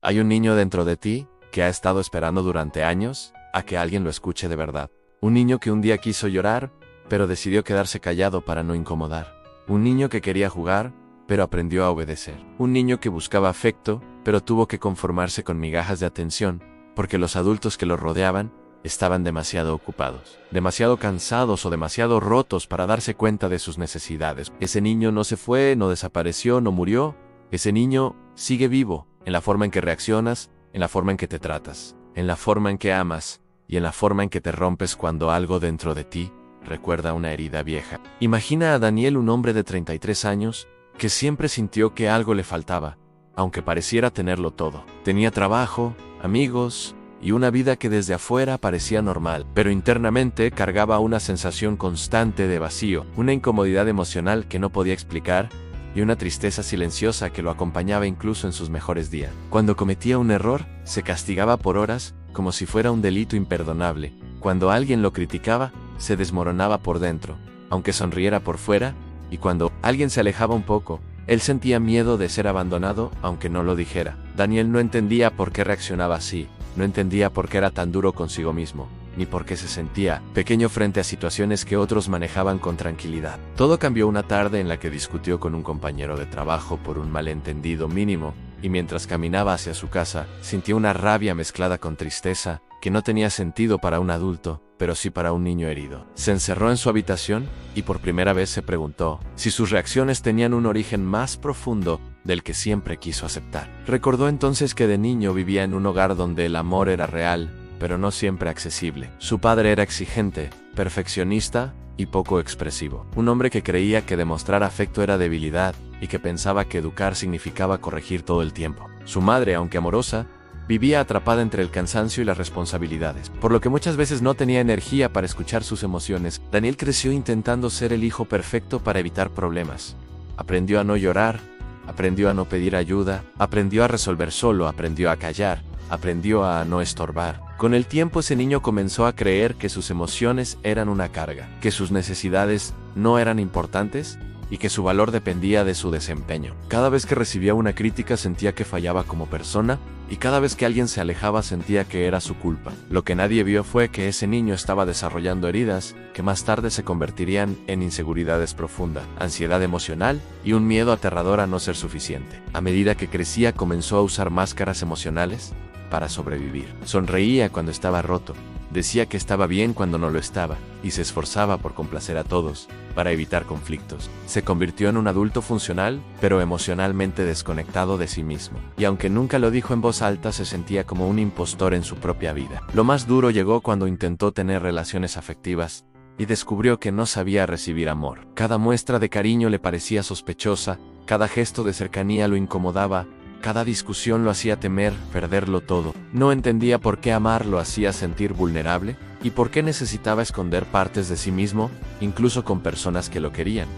Hay un niño dentro de ti que ha estado esperando durante años a que alguien lo escuche de verdad. Un niño que un día quiso llorar, pero decidió quedarse callado para no incomodar. Un niño que quería jugar, pero aprendió a obedecer. Un niño que buscaba afecto, pero tuvo que conformarse con migajas de atención, porque los adultos que lo rodeaban estaban demasiado ocupados, demasiado cansados o demasiado rotos para darse cuenta de sus necesidades. Ese niño no se fue, no desapareció, no murió. Ese niño sigue vivo, en la forma en que reaccionas, en la forma en que te tratas, en la forma en que amas y en la forma en que te rompes cuando algo dentro de ti recuerda una herida vieja. Imagina a Daniel, un hombre de 33 años, que siempre sintió que algo le faltaba, aunque pareciera tenerlo todo. Tenía trabajo, amigos y una vida que desde afuera parecía normal, pero internamente cargaba una sensación constante de vacío, una incomodidad emocional que no podía explicar y una tristeza silenciosa que lo acompañaba incluso en sus mejores días. Cuando cometía un error, se castigaba por horas como si fuera un delito imperdonable. Cuando alguien lo criticaba, se desmoronaba por dentro, aunque sonriera por fuera, y cuando alguien se alejaba un poco, él sentía miedo de ser abandonado aunque no lo dijera. Daniel no entendía por qué reaccionaba así, no entendía por qué era tan duro consigo mismo, ni por qué se sentía pequeño frente a situaciones que otros manejaban con tranquilidad. Todo cambió una tarde en la que discutió con un compañero de trabajo por un malentendido mínimo, y mientras caminaba hacia su casa, sintió una rabia mezclada con tristeza que no tenía sentido para un adulto, pero sí para un niño herido. Se encerró en su habitación y por primera vez se preguntó si sus reacciones tenían un origen más profundo del que siempre quiso aceptar. Recordó entonces que de niño vivía en un hogar donde el amor era real, pero no siempre accesible. Su padre era exigente, perfeccionista y poco expresivo. Un hombre que creía que demostrar afecto era debilidad y que pensaba que educar significaba corregir todo el tiempo. Su madre, aunque amorosa, vivía atrapada entre el cansancio y las responsabilidades, por lo que muchas veces no tenía energía para escuchar sus emociones. Daniel creció intentando ser el hijo perfecto para evitar problemas. Aprendió a no llorar, aprendió a no pedir ayuda, aprendió a resolver solo, aprendió a callar, aprendió a no estorbar. Con el tiempo ese niño comenzó a creer que sus emociones eran una carga, que sus necesidades no eran importantes y que su valor dependía de su desempeño. Cada vez que recibía una crítica sentía que fallaba como persona y cada vez que alguien se alejaba sentía que era su culpa. Lo que nadie vio fue que ese niño estaba desarrollando heridas que más tarde se convertirían en inseguridades profundas, ansiedad emocional y un miedo aterrador a no ser suficiente. A medida que crecía comenzó a usar máscaras emocionales para sobrevivir. Sonreía cuando estaba roto, decía que estaba bien cuando no lo estaba, y se esforzaba por complacer a todos, para evitar conflictos. Se convirtió en un adulto funcional, pero emocionalmente desconectado de sí mismo. Y aunque nunca lo dijo en voz alta, se sentía como un impostor en su propia vida. Lo más duro llegó cuando intentó tener relaciones afectivas, y descubrió que no sabía recibir amor. Cada muestra de cariño le parecía sospechosa, cada gesto de cercanía lo incomodaba, cada discusión lo hacía temer perderlo todo. No entendía por qué amar lo hacía sentir vulnerable y por qué necesitaba esconder partes de sí mismo, incluso con personas que lo querían.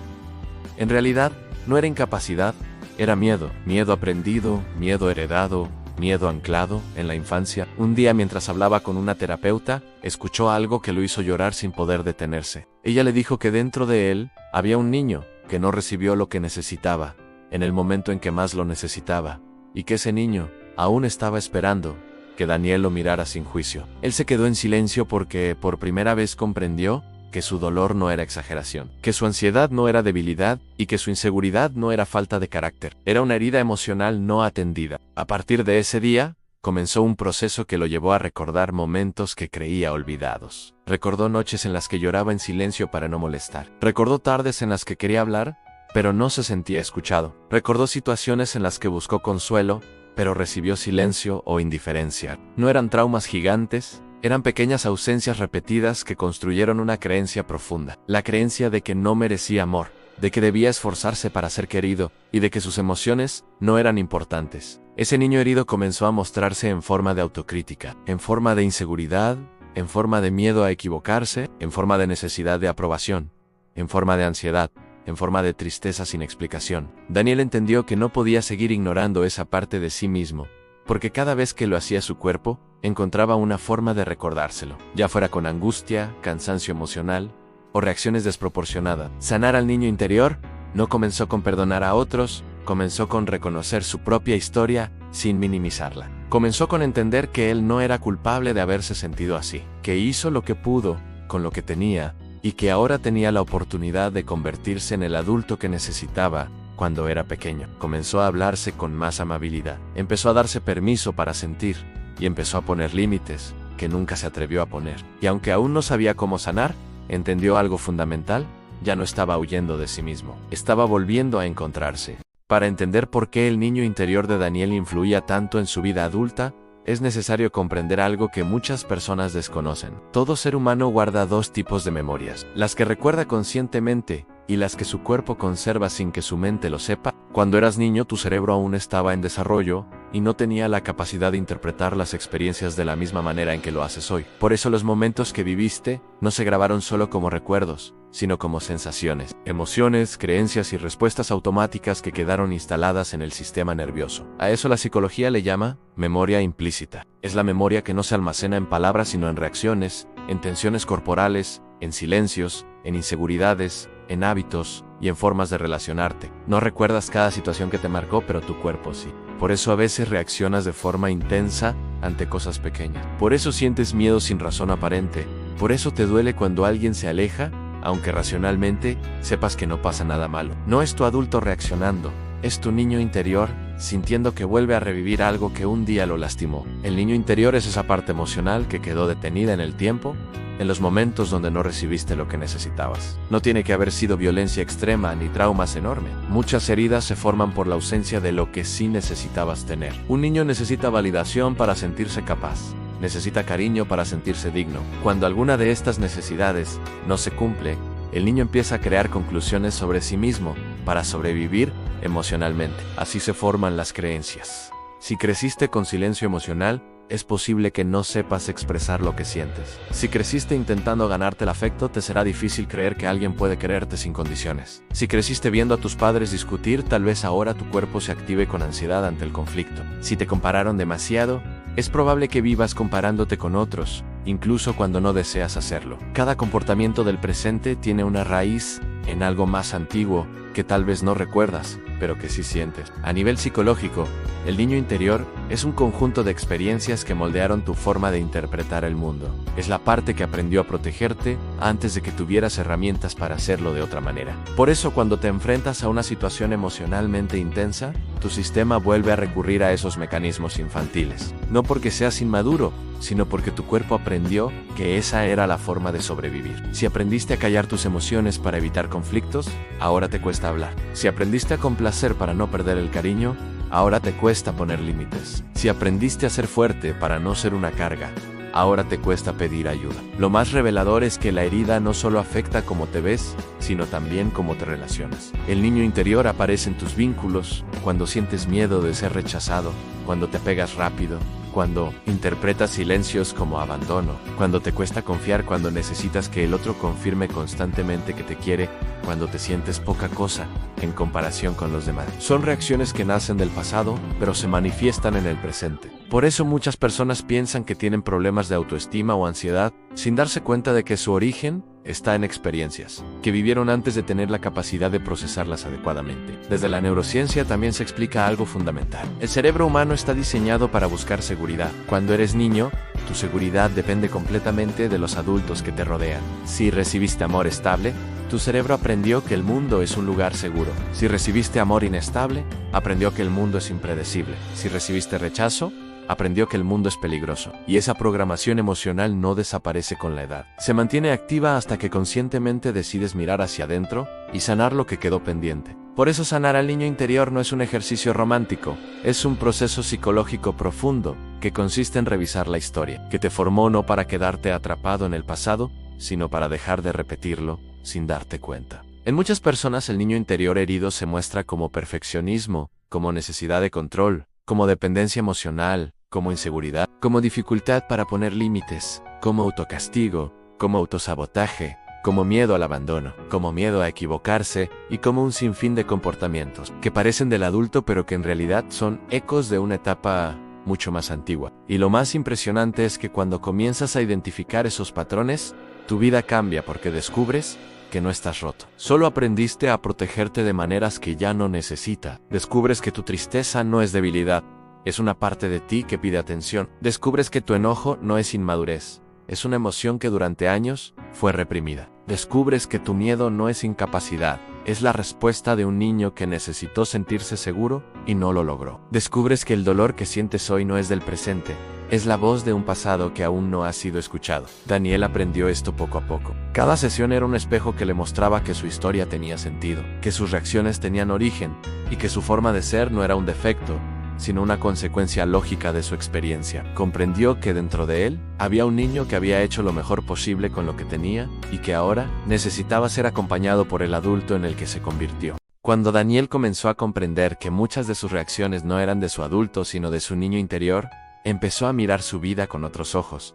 En realidad, no era incapacidad, era miedo. Miedo aprendido, miedo heredado, miedo anclado en la infancia. Un día, mientras hablaba con una terapeuta, escuchó algo que lo hizo llorar sin poder detenerse. Ella le dijo que dentro de él había un niño que no recibió lo que necesitaba, en el momento en que más lo necesitaba, y que ese niño aún estaba esperando que Daniel lo mirara sin juicio. Él se quedó en silencio porque por primera vez comprendió que su dolor no era exageración, que su ansiedad no era debilidad y que su inseguridad no era falta de carácter. Era una herida emocional no atendida. A partir de ese día, comenzó un proceso que lo llevó a recordar momentos que creía olvidados. Recordó noches en las que lloraba en silencio para no molestar. Recordó tardes en las que quería hablar, pero no se sentía escuchado. Recordó situaciones en las que buscó consuelo, pero recibió silencio o indiferencia. No eran traumas gigantes, eran pequeñas ausencias repetidas que construyeron una creencia profunda. La creencia de que no merecía amor, de que debía esforzarse para ser querido y de que sus emociones no eran importantes. Ese niño herido comenzó a mostrarse en forma de autocrítica, en forma de inseguridad, en forma de miedo a equivocarse, en forma de necesidad de aprobación, en forma de ansiedad, en forma de tristeza sin explicación. Daniel entendió que no podía seguir ignorando esa parte de sí mismo, porque cada vez que lo hacía su cuerpo, encontraba una forma de recordárselo, ya fuera con angustia, cansancio emocional o reacciones desproporcionadas. Sanar al niño interior no comenzó con perdonar a otros, comenzó con reconocer su propia historia sin minimizarla. Comenzó con entender que él no era culpable de haberse sentido así, que hizo lo que pudo con lo que tenía y que ahora tenía la oportunidad de convertirse en el adulto que necesitaba cuando era pequeño. Comenzó a hablarse con más amabilidad, empezó a darse permiso para sentir y empezó a poner límites que nunca se atrevió a poner. Y aunque aún no sabía cómo sanar, entendió algo fundamental: ya no estaba huyendo de sí mismo, estaba volviendo a encontrarse. Para entender por qué el niño interior de Daniel influía tanto en su vida adulta, es necesario comprender algo que muchas personas desconocen. Todo ser humano guarda dos tipos de memorias: las que recuerda conscientemente y las que su cuerpo conserva sin que su mente lo sepa. Cuando eras niño, tu cerebro aún estaba en desarrollo y no tenía la capacidad de interpretar las experiencias de la misma manera en que lo haces hoy. Por eso los momentos que viviste no se grabaron solo como recuerdos, sino como sensaciones, emociones, creencias y respuestas automáticas que quedaron instaladas en el sistema nervioso. A eso la psicología le llama memoria implícita. Es la memoria que no se almacena en palabras sino en reacciones, en tensiones corporales, en silencios, en inseguridades, en hábitos y en formas de relacionarte. No recuerdas cada situación que te marcó, pero tu cuerpo sí. Por eso a veces reaccionas de forma intensa ante cosas pequeñas. Por eso sientes miedo sin razón aparente. Por eso te duele cuando alguien se aleja, aunque racionalmente sepas que no pasa nada malo. No es tu adulto reaccionando, es tu niño interior sintiendo que vuelve a revivir algo que un día lo lastimó. El niño interior es esa parte emocional que quedó detenida en el tiempo, en los momentos donde no recibiste lo que necesitabas. No tiene que haber sido violencia extrema ni traumas enormes. Muchas heridas se forman por la ausencia de lo que sí necesitabas tener. Un niño necesita validación para sentirse capaz. Necesita cariño para sentirse digno. Cuando alguna de estas necesidades no se cumple, el niño empieza a crear conclusiones sobre sí mismo para sobrevivir emocionalmente. Así se forman las creencias. Si creciste con silencio emocional, es posible que no sepas expresar lo que sientes. Si creciste intentando ganarte el afecto, te será difícil creer que alguien puede quererte sin condiciones. Si creciste viendo a tus padres discutir, tal vez ahora tu cuerpo se active con ansiedad ante el conflicto. Si te compararon demasiado, es probable que vivas comparándote con otros, incluso cuando no deseas hacerlo. Cada comportamiento del presente tiene una raíz en algo más antiguo que tal vez no recuerdas, pero que sí sientes. A nivel psicológico, el niño interior es un conjunto de experiencias que moldearon tu forma de interpretar el mundo. Es la parte que aprendió a protegerte antes de que tuvieras herramientas para hacerlo de otra manera. Por eso, cuando te enfrentas a una situación emocionalmente intensa, tu sistema vuelve a recurrir a esos mecanismos infantiles. No porque seas inmaduro, sino porque tu cuerpo aprendió que esa era la forma de sobrevivir. Si aprendiste a callar tus emociones para evitar conflictos, ahora te cuesta hablar. Si aprendiste a complacer para no perder el cariño, ahora te cuesta poner límites. Si aprendiste a ser fuerte para no ser una carga, ahora te cuesta pedir ayuda. Lo más revelador es que la herida no solo afecta cómo te ves, sino también cómo te relacionas. El niño interior aparece en tus vínculos, cuando sientes miedo de ser rechazado, cuando te apegas rápido, cuando interpretas silencios como abandono, cuando te cuesta confiar, cuando necesitas que el otro confirme constantemente que te quiere, cuando te sientes poca cosa en comparación con los demás. Son reacciones que nacen del pasado, pero se manifiestan en el presente. Por eso muchas personas piensan que tienen problemas de autoestima o ansiedad, sin darse cuenta de que su origen está en experiencias que vivieron antes de tener la capacidad de procesarlas adecuadamente. Desde la neurociencia también se explica algo fundamental. El cerebro humano está diseñado para buscar seguridad. Cuando eres niño, tu seguridad depende completamente de los adultos que te rodean. Si recibiste amor estable, tu cerebro aprendió que el mundo es un lugar seguro. Si recibiste amor inestable, aprendió que el mundo es impredecible. Si recibiste rechazo, aprendió que el mundo es peligroso. Y esa programación emocional no desaparece con la edad. Se mantiene activa hasta que conscientemente decides mirar hacia adentro y sanar lo que quedó pendiente. Por eso sanar al niño interior no es un ejercicio romántico, es un proceso psicológico profundo que consiste en revisar la historia, que te formó no para quedarte atrapado en el pasado, sino para dejar de repetirlo sin darte cuenta. En muchas personas el niño interior herido se muestra como perfeccionismo, como necesidad de control, como dependencia emocional, como inseguridad, como dificultad para poner límites, como autocastigo, como autosabotaje, como miedo al abandono, como miedo a equivocarse y como un sinfín de comportamientos que parecen del adulto pero que en realidad son ecos de una etapa mucho más antigua. Y lo más impresionante es que cuando comienzas a identificar esos patrones, tu vida cambia porque descubres que no estás roto. Solo aprendiste a protegerte de maneras que ya no necesitas. Descubres que tu tristeza no es debilidad, es una parte de ti que pide atención. Descubres que tu enojo no es inmadurez, es una emoción que durante años fue reprimida. Descubres que tu miedo no es incapacidad, es la respuesta de un niño que necesitó sentirse seguro y no lo logró. Descubres que el dolor que sientes hoy no es del presente, es la voz de un pasado que aún no ha sido escuchado. Daniel aprendió esto poco a poco. Cada sesión era un espejo que le mostraba que su historia tenía sentido, que sus reacciones tenían origen y que su forma de ser no era un defecto, sino una consecuencia lógica de su experiencia. Comprendió que dentro de él había un niño que había hecho lo mejor posible con lo que tenía y que ahora necesitaba ser acompañado por el adulto en el que se convirtió. Cuando Daniel comenzó a comprender que muchas de sus reacciones no eran de su adulto sino de su niño interior, empezó a mirar su vida con otros ojos.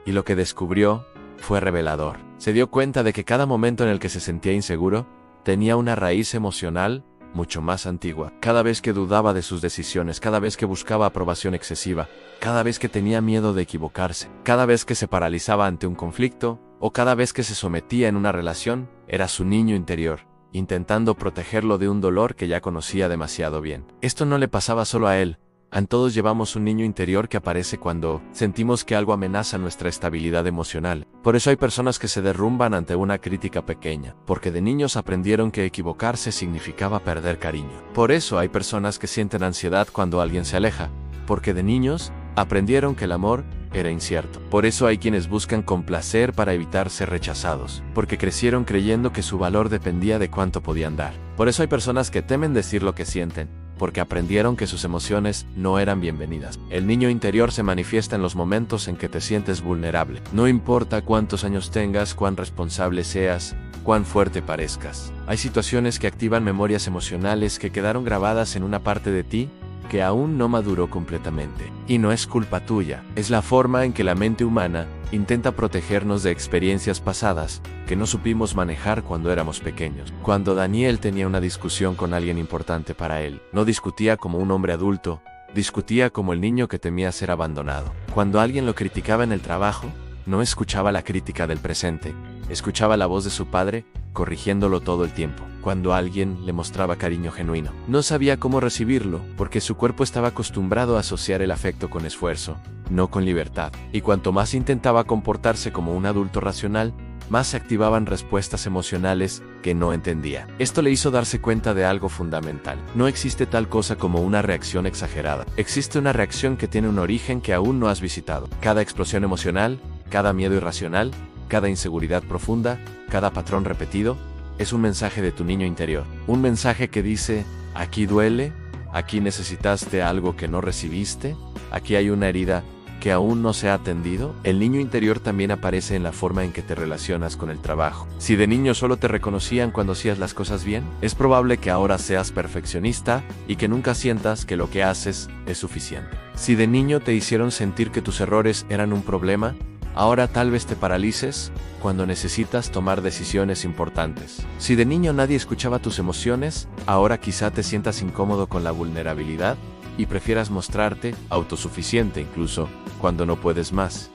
Y lo que descubrió fue revelador. Se dio cuenta de que cada momento en el que se sentía inseguro tenía una raíz emocional mucho más antigua. Cada vez que dudaba de sus decisiones, cada vez que buscaba aprobación excesiva, cada vez que tenía miedo de equivocarse, cada vez que se paralizaba ante un conflicto, o cada vez que se sometía en una relación, era su niño interior, intentando protegerlo de un dolor que ya conocía demasiado bien. Esto no le pasaba solo a él. A todos llevamos un niño interior que aparece cuando sentimos que algo amenaza nuestra estabilidad emocional. Por eso hay personas que se derrumban ante una crítica pequeña, porque de niños aprendieron que equivocarse significaba perder cariño. Por eso hay personas que sienten ansiedad cuando alguien se aleja, porque de niños aprendieron que el amor era incierto. Por eso hay quienes buscan complacer para evitar ser rechazados, porque crecieron creyendo que su valor dependía de cuánto podían dar. Por eso hay personas que temen decir lo que sienten, porque aprendieron que sus emociones no eran bienvenidas. El niño interior se manifiesta en los momentos en que te sientes vulnerable. No importa cuántos años tengas, cuán responsable seas, cuán fuerte parezcas. Hay situaciones que activan memorias emocionales que quedaron grabadas en una parte de ti que aún no maduró completamente. Y no es culpa tuya, es la forma en que la mente humana intenta protegernos de experiencias pasadas que no supimos manejar cuando éramos pequeños. Cuando Daniel tenía una discusión con alguien importante para él, no discutía como un hombre adulto, discutía como el niño que temía ser abandonado. Cuando alguien lo criticaba en el trabajo, no escuchaba la crítica del presente, escuchaba la voz de su padre, corrigiéndolo todo el tiempo. Cuando alguien le mostraba cariño genuino, no sabía cómo recibirlo, porque su cuerpo estaba acostumbrado a asociar el afecto con esfuerzo, no con libertad. Y cuanto más intentaba comportarse como un adulto racional, más se activaban respuestas emocionales que no entendía. Esto le hizo darse cuenta de algo fundamental. No existe tal cosa como una reacción exagerada. Existe una reacción que tiene un origen que aún no has visitado. Cada explosión emocional, cada miedo irracional, cada inseguridad profunda, cada patrón repetido, es un mensaje de tu niño interior. Un mensaje que dice, aquí duele, aquí necesitaste algo que no recibiste, aquí hay una herida que aún no se ha atendido. El niño interior también aparece en la forma en que te relacionas con el trabajo. Si de niño solo te reconocían cuando hacías las cosas bien, es probable que ahora seas perfeccionista y que nunca sientas que lo que haces es suficiente. Si de niño te hicieron sentir que tus errores eran un problema, ahora tal vez te paralices cuando necesitas tomar decisiones importantes. Si de niño nadie escuchaba tus emociones, ahora quizá te sientas incómodo con la vulnerabilidad y prefieras mostrarte autosuficiente incluso cuando no puedes más.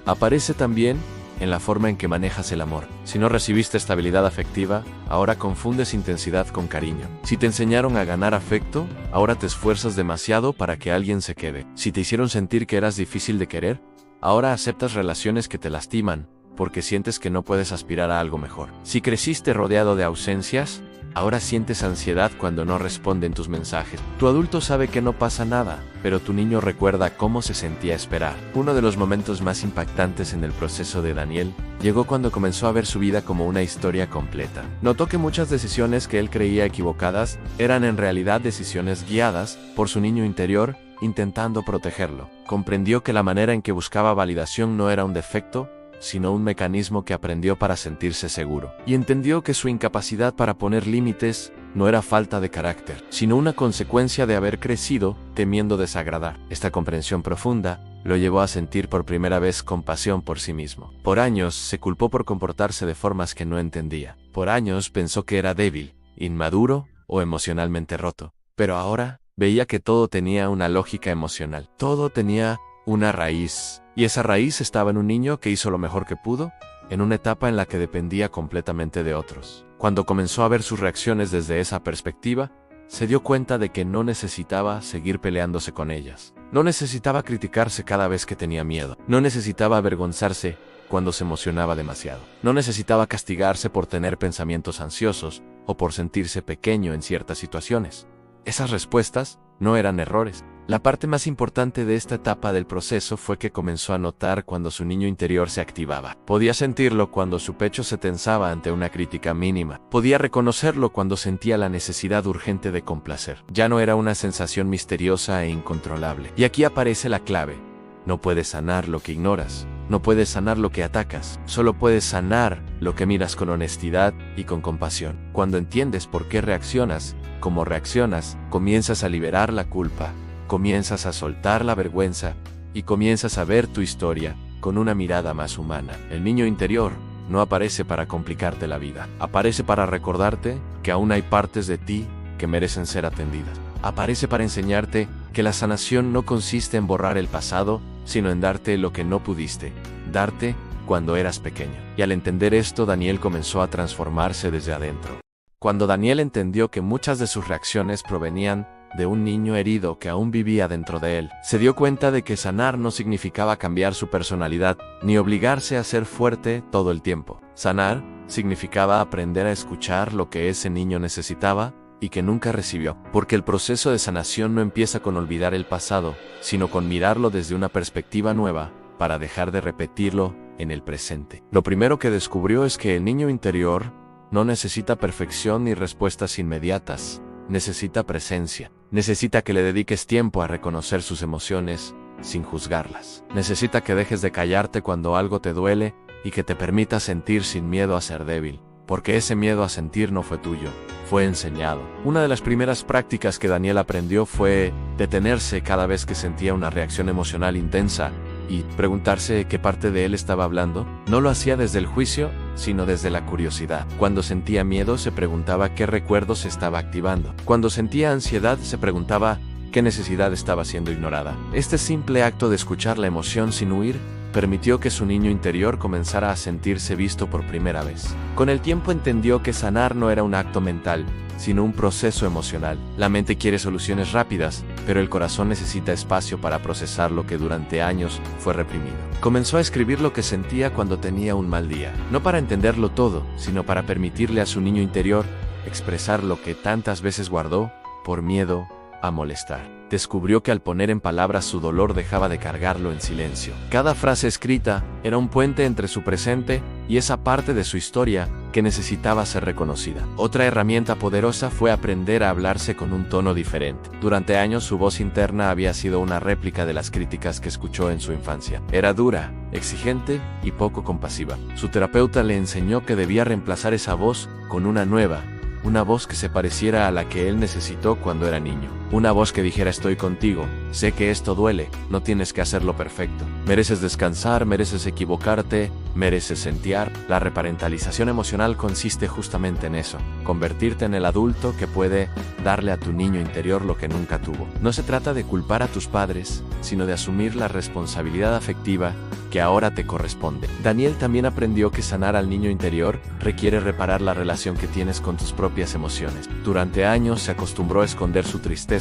Aparece también en la forma en que manejas el amor. Si no recibiste estabilidad afectiva, ahora confundes intensidad con cariño. Si te enseñaron a ganar afecto, ahora te esfuerzas demasiado para que alguien se quede. Si te hicieron sentir que eras difícil de querer, ahora aceptas relaciones que te lastiman, porque sientes que no puedes aspirar a algo mejor. Si creciste rodeado de ausencias, ahora sientes ansiedad cuando no responden tus mensajes. Tu adulto sabe que no pasa nada, pero tu niño recuerda cómo se sentía esperar. Uno de los momentos más impactantes en el proceso de Daniel llegó cuando comenzó a ver su vida como una historia completa. Notó que muchas decisiones que él creía equivocadas eran en realidad decisiones guiadas por su niño interior, intentando protegerlo. Comprendió que la manera en que buscaba validación no era un defecto, sino un mecanismo que aprendió para sentirse seguro. Y entendió que su incapacidad para poner límites no era falta de carácter, sino una consecuencia de haber crecido temiendo desagradar. Esta comprensión profunda lo llevó a sentir por primera vez compasión por sí mismo. Por años se culpó por comportarse de formas que no entendía. Por años pensó que era débil, inmaduro o emocionalmente roto. Pero ahora veía que todo tenía una lógica emocional. Todo tenía una raíz. Y esa raíz estaba en un niño que hizo lo mejor que pudo, en una etapa en la que dependía completamente de otros. Cuando comenzó a ver sus reacciones desde esa perspectiva, se dio cuenta de que no necesitaba seguir peleándose con ellas. No necesitaba criticarse cada vez que tenía miedo. No necesitaba avergonzarse cuando se emocionaba demasiado. No necesitaba castigarse por tener pensamientos ansiosos o por sentirse pequeño en ciertas situaciones. Esas respuestas no eran errores. La parte más importante de esta etapa del proceso fue que comenzó a notar cuando su niño interior se activaba. Podía sentirlo cuando su pecho se tensaba ante una crítica mínima. Podía reconocerlo cuando sentía la necesidad urgente de complacer. Ya no era una sensación misteriosa e incontrolable. Y aquí aparece la clave. No puedes sanar lo que ignoras. No puedes sanar lo que atacas. Solo puedes sanar lo que miras con honestidad y con compasión. Cuando entiendes por qué reaccionas, cómo reaccionas, comienzas a liberar la culpa. Comienzas a soltar la vergüenza y comienzas a ver tu historia con una mirada más humana. El niño interior no aparece para complicarte la vida. Aparece para recordarte que aún hay partes de ti que merecen ser atendidas. Aparece para enseñarte que la sanación no consiste en borrar el pasado, sino en darte lo que no pudiste, darte cuando eras pequeño. Y al entender esto, Daniel comenzó a transformarse desde adentro. Cuando Daniel entendió que muchas de sus reacciones provenían de un niño herido que aún vivía dentro de él, se dio cuenta de que sanar no significaba cambiar su personalidad, ni obligarse a ser fuerte todo el tiempo. Sanar significaba aprender a escuchar lo que ese niño necesitaba y que nunca recibió, porque el proceso de sanación no empieza con olvidar el pasado, sino con mirarlo desde una perspectiva nueva, para dejar de repetirlo en el presente. Lo primero que descubrió es que el niño interior no necesita perfección ni respuestas inmediatas. Necesita presencia. Necesita que le dediques tiempo a reconocer sus emociones sin juzgarlas. Necesita que dejes de callarte cuando algo te duele y que te permitas sentir sin miedo a ser débil, porque ese miedo a sentir no fue tuyo, fue enseñado. Una de las primeras prácticas que Daniel aprendió fue detenerse cada vez que sentía una reacción emocional intensa y preguntarse qué parte de él estaba hablando. No lo hacía desde el juicio, sino desde la curiosidad. Cuando sentía miedo, se preguntaba qué recuerdo se estaba activando. Cuando sentía ansiedad, se preguntaba qué necesidad estaba siendo ignorada. Este simple acto de escuchar la emoción sin huir permitió que su niño interior comenzara a sentirse visto por primera vez. Con el tiempo entendió que sanar no era un acto mental, sino un proceso emocional. La mente quiere soluciones rápidas, pero el corazón necesita espacio para procesar lo que durante años fue reprimido. Comenzó a escribir lo que sentía cuando tenía un mal día, no para entenderlo todo, sino para permitirle a su niño interior expresar lo que tantas veces guardó por miedo a molestar. Descubrió que al poner en palabras su dolor dejaba de cargarlo en silencio. Cada frase escrita era un puente entre su presente y esa parte de su historia que necesitaba ser reconocida. Otra herramienta poderosa fue aprender a hablarse con un tono diferente. Durante años su voz interna había sido una réplica de las críticas que escuchó en su infancia. Era dura, exigente y poco compasiva. Su terapeuta le enseñó que debía reemplazar esa voz con una nueva, una voz que se pareciera a la que él necesitó cuando era niño. Una voz que dijera: estoy contigo, sé que esto duele, no tienes que hacerlo perfecto. Mereces descansar, mereces equivocarte, mereces sentir. La reparentalización emocional consiste justamente en eso, convertirte en el adulto que puede darle a tu niño interior lo que nunca tuvo. No se trata de culpar a tus padres, sino de asumir la responsabilidad afectiva que ahora te corresponde. Daniel también aprendió que sanar al niño interior requiere reparar la relación que tienes con tus propias emociones. Durante años se acostumbró a esconder su tristeza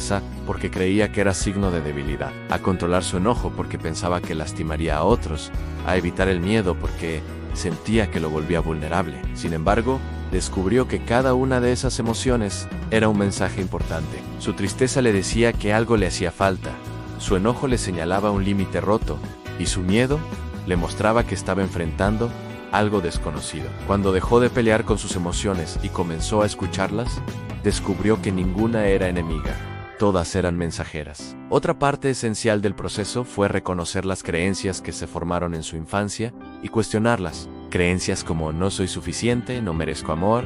porque creía que era signo de debilidad, a controlar su enojo porque pensaba que lastimaría a otros, a evitar el miedo porque sentía que lo volvía vulnerable. Sin embargo, descubrió que cada una de esas emociones era un mensaje importante. Su tristeza le decía que algo le hacía falta, su enojo le señalaba un límite roto, y su miedo le mostraba que estaba enfrentando algo desconocido. Cuando dejó de pelear con sus emociones y comenzó a escucharlas, descubrió que ninguna era enemiga, todas eran mensajeras. Otra parte esencial del proceso fue reconocer las creencias que se formaron en su infancia y cuestionarlas. Creencias como: no soy suficiente, no merezco amor,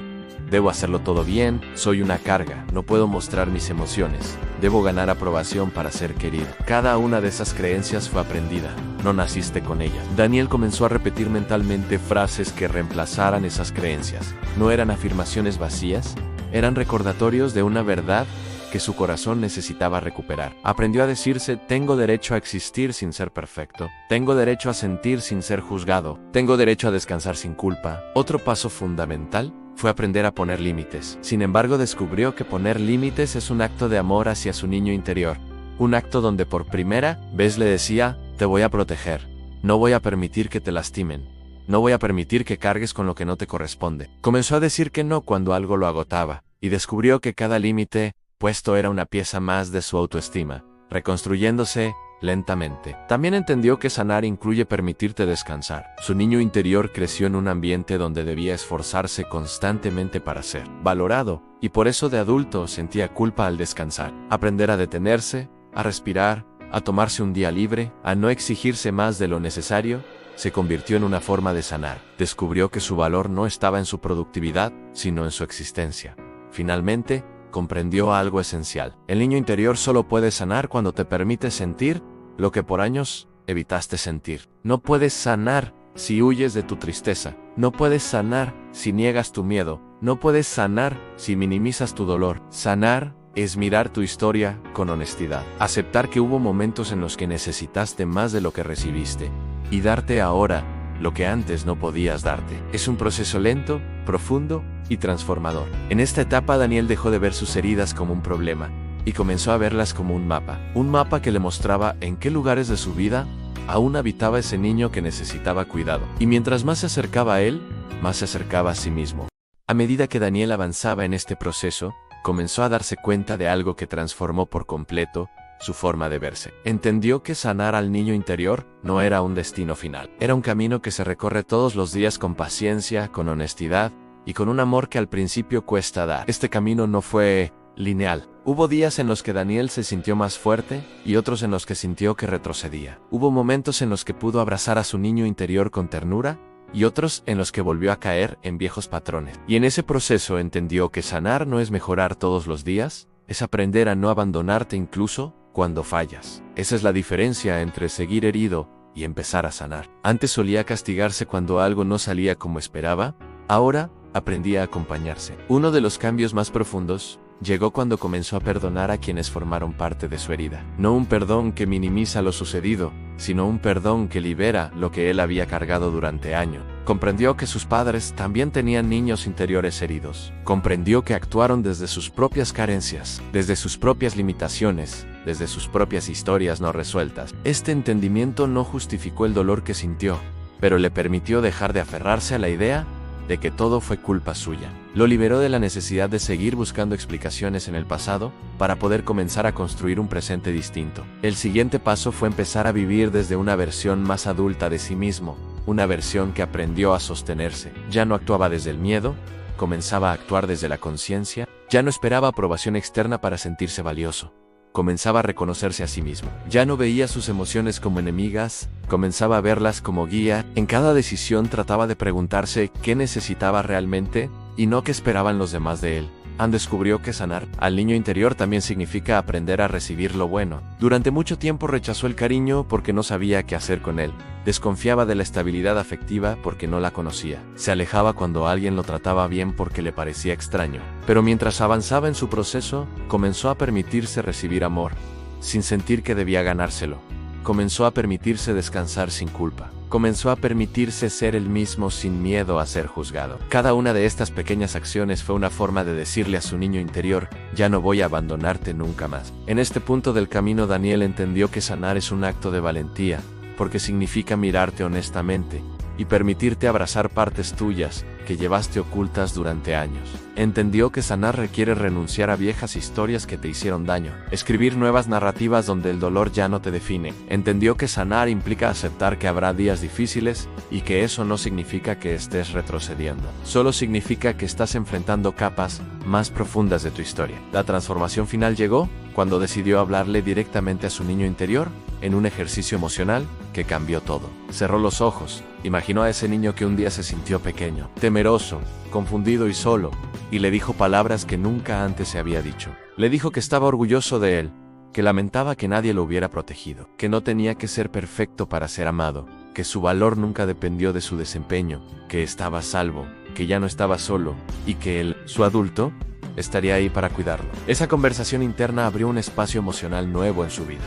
debo hacerlo todo bien, soy una carga, no puedo mostrar mis emociones, debo ganar aprobación para ser querido. Cada una de esas creencias fue aprendida, no naciste con ellas. Daniel comenzó a repetir mentalmente frases que reemplazaran esas creencias. No eran afirmaciones vacías, eran recordatorios de una verdad que su corazón necesitaba recuperar. Aprendió a decirse: tengo derecho a existir sin ser perfecto, tengo derecho a sentir sin ser juzgado, tengo derecho a descansar sin culpa. Otro paso fundamental fue aprender a poner límites. Sin embargo, descubrió que poner límites es un acto de amor hacia su niño interior. Un acto donde por primera vez le decía, te voy a proteger. No voy a permitir que te lastimen. No voy a permitir que cargues con lo que no te corresponde. Comenzó a decir que no cuando algo lo agotaba, y descubrió que cada límite puesto era una pieza más de su autoestima, reconstruyéndose lentamente. También entendió que sanar incluye permitirte descansar. Su niño interior creció en un ambiente donde debía esforzarse constantemente para ser valorado, y por eso de adulto sentía culpa al descansar. Aprender a detenerse, a respirar, a tomarse un día libre, a no exigirse más de lo necesario, se convirtió en una forma de sanar. Descubrió que su valor no estaba en su productividad, sino en su existencia. Finalmente, comprendió algo esencial. El niño interior solo puede sanar cuando te permites sentir lo que por años evitaste sentir. No puedes sanar si huyes de tu tristeza. No puedes sanar si niegas tu miedo. No puedes sanar si minimizas tu dolor. Sanar es mirar tu historia con honestidad. Aceptar que hubo momentos en los que necesitaste más de lo que recibiste y darte ahora lo que antes no podías darte. Es un proceso lento, profundo y transformador. En esta etapa Daniel dejó de ver sus heridas como un problema y comenzó a verlas como un mapa que le mostraba en qué lugares de su vida aún habitaba ese niño que necesitaba cuidado. Y mientras más se acercaba a él, más se acercaba a sí mismo. A medida que Daniel avanzaba en este proceso, comenzó a darse cuenta de algo que transformó por completo su forma de verse. Entendió que sanar al niño interior no era un destino final. Era un camino que se recorre todos los días con paciencia, con honestidad y con un amor que al principio cuesta dar. Este camino no fue lineal. Hubo días en los que Daniel se sintió más fuerte y otros en los que sintió que retrocedía. Hubo momentos en los que pudo abrazar a su niño interior con ternura y otros en los que volvió a caer en viejos patrones. Y en ese proceso entendió que sanar no es mejorar todos los días, es aprender a no abandonarte incluso cuando fallas. Esa es la diferencia entre seguir herido y empezar a sanar. Antes solía castigarse cuando algo no salía como esperaba, ahora aprendía a acompañarse. Uno de los cambios más profundos llegó cuando comenzó a perdonar a quienes formaron parte de su herida. No un perdón que minimiza lo sucedido, sino un perdón que libera lo que él había cargado durante años. Comprendió que sus padres también tenían niños interiores heridos. Comprendió que actuaron desde sus propias carencias, desde sus propias limitaciones, desde sus propias historias no resueltas. Este entendimiento no justificó el dolor que sintió, pero le permitió dejar de aferrarse a la idea de que todo fue culpa suya. Lo liberó de la necesidad de seguir buscando explicaciones en el pasado para poder comenzar a construir un presente distinto. El siguiente paso fue empezar a vivir desde una versión más adulta de sí mismo, una versión que aprendió a sostenerse. Ya no actuaba desde el miedo, comenzaba a actuar desde la conciencia, ya no esperaba aprobación externa para sentirse valioso. Comenzaba a reconocerse a sí mismo. Ya no veía sus emociones como enemigas, comenzaba a verlas como guía. En cada decisión trataba de preguntarse qué necesitaba realmente y no qué esperaban los demás de él. Han descubrió que sanar al niño interior también significa aprender a recibir lo bueno. Durante mucho tiempo rechazó el cariño porque no sabía qué hacer con él. Desconfiaba de la estabilidad afectiva porque no la conocía. Se alejaba cuando alguien lo trataba bien porque le parecía extraño. Pero mientras avanzaba en su proceso, comenzó a permitirse recibir amor, sin sentir que debía ganárselo. Comenzó a permitirse descansar sin culpa. Comenzó a permitirse ser él mismo sin miedo a ser juzgado. Cada una de estas pequeñas acciones fue una forma de decirle a su niño interior, ya no voy a abandonarte nunca más. En este punto del camino Daniel entendió que sanar es un acto de valentía, porque significa mirarte honestamente y permitirte abrazar partes tuyas que llevaste ocultas durante años. Entendió que sanar requiere renunciar a viejas historias que te hicieron daño, escribir nuevas narrativas donde el dolor ya no te define. Entendió que sanar implica aceptar que habrá días difíciles y que eso no significa que estés retrocediendo. Solo significa que estás enfrentando capas más profundas de tu historia. La transformación final llegó cuando decidió hablarle directamente a su niño interior en un ejercicio emocional que cambió todo. Cerró los ojos, imaginó a ese niño que un día se sintió pequeño, temeroso, confundido y solo, y le dijo palabras que nunca antes se había dicho. Le dijo que estaba orgulloso de él, que lamentaba que nadie lo hubiera protegido, que no tenía que ser perfecto para ser amado, que su valor nunca dependió de su desempeño, que estaba a salvo, que ya no estaba solo, y que él, su adulto, estaría ahí para cuidarlo. Esa conversación interna abrió un espacio emocional nuevo en su vida.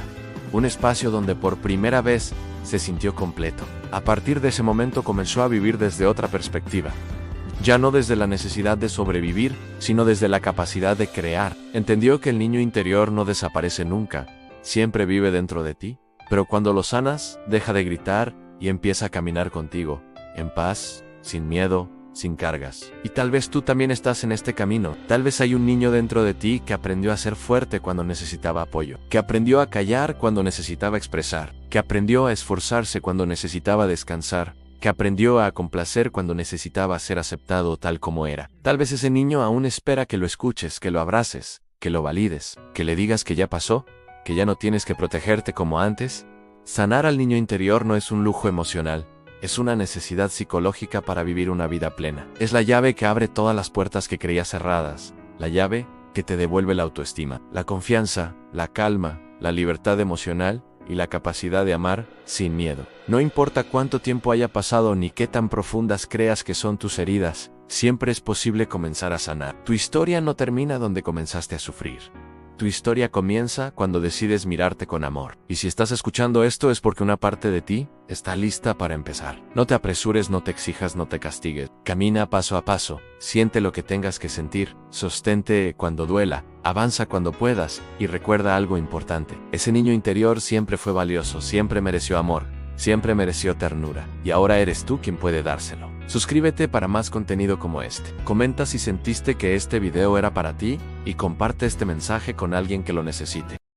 Un espacio donde por primera vez se sintió completo. A partir de ese momento comenzó a vivir desde otra perspectiva. ya no desde la necesidad de sobrevivir, sino desde la capacidad de crear. Entendió que el niño interior no desaparece nunca, siempre vive dentro de ti, pero cuando lo sanas, deja de gritar y empieza a caminar contigo, en paz, sin miedo, sin cargas. Y tal vez tú también estás en este camino. Tal vez hay un niño dentro de ti que aprendió a ser fuerte cuando necesitaba apoyo, que aprendió a callar cuando necesitaba expresar, que aprendió a esforzarse cuando necesitaba descansar, que aprendió a complacer cuando necesitaba ser aceptado tal como era. Tal vez ese niño aún espera que lo escuches, que lo abraces, que lo valides, que le digas que ya pasó, que ya no tienes que protegerte como antes. Sanar al niño interior no es un lujo emocional, es una necesidad psicológica para vivir una vida plena. Es la llave que abre todas las puertas que creías cerradas, la llave que te devuelve la autoestima, la confianza, la calma, la libertad emocional y la capacidad de amar sin miedo. No importa cuánto tiempo haya pasado ni qué tan profundas creas que son tus heridas, siempre es posible comenzar a sanar. Tu historia no termina donde comenzaste a sufrir. Tu historia comienza cuando decides mirarte con amor. Y si estás escuchando esto es porque una parte de ti está lista para empezar. No te apresures, no te exijas, no te castigues. Camina paso a paso, siente lo que tengas que sentir, sostente cuando duela, avanza cuando puedas y recuerda algo importante. Ese niño interior siempre fue valioso, siempre mereció amor, siempre mereció ternura. Y ahora eres tú quien puede dárselo. Suscríbete para más contenido como este. Comenta si sentiste que este video era para ti y comparte este mensaje con alguien que lo necesite.